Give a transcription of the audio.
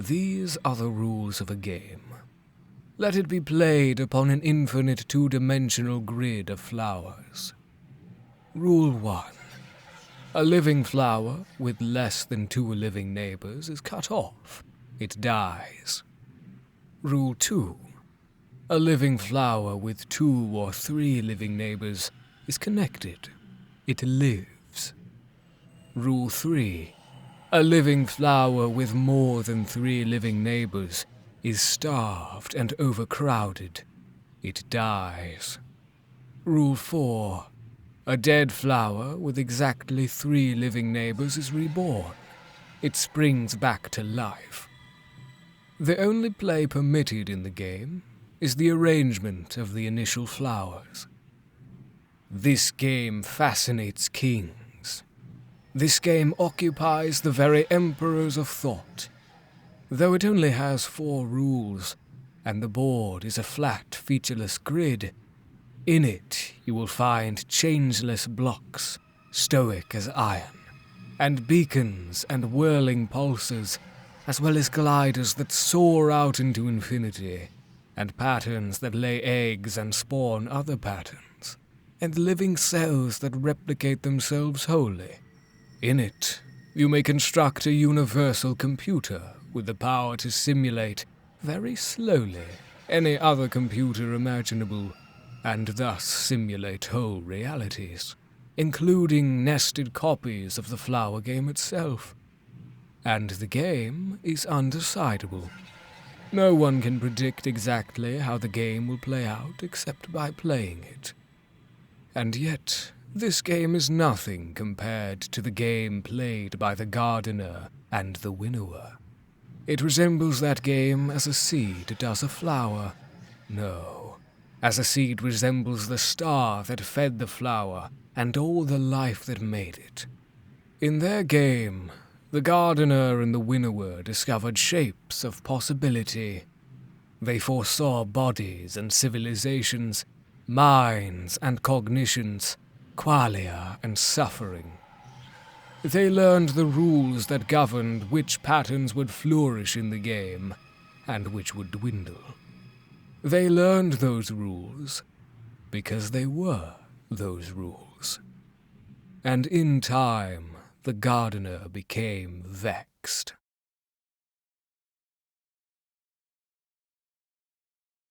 These are the rules of a game. Let it be played upon an infinite two-dimensional grid of flowers. Rule 1. A living flower with less than 2 living neighbors is cut off. It dies. Rule 2. A living flower with 2 or 3 living neighbors is connected. It lives. Rule 3. A living flower with more than 3 living neighbors is starved and overcrowded. It dies. Rule 4. A dead flower with exactly 3 living neighbors is reborn. It springs back to life. The only play permitted in the game is the arrangement of the initial flowers. This game fascinates kings. This game occupies the very emperors of thought. Though it only has 4 rules, and the board is a flat, featureless grid, in it you will find changeless blocks, stoic as iron, and beacons and whirling pulsers, as well as gliders that soar out into infinity, and patterns that lay eggs and spawn other patterns, and living cells that replicate themselves wholly. In it, you may construct a universal computer with the power to simulate, very slowly, any other computer imaginable, and thus simulate whole realities, including nested copies of the flower game itself. And the game is undecidable. No one can predict exactly how the game will play out except by playing it. And yet, this game is nothing compared to the game played by the gardener and the winnower. It resembles that game as a seed does a flower. No, as a seed resembles the star that fed the flower and all the life that made it. In their game, the gardener and the winnower discovered shapes of possibility. They foresaw bodies and civilizations, minds and cognitions, qualia and suffering. They learned the rules that governed which patterns would flourish in the game and which would dwindle. They learned those rules because they were those rules. And in time, the gardener became vexed.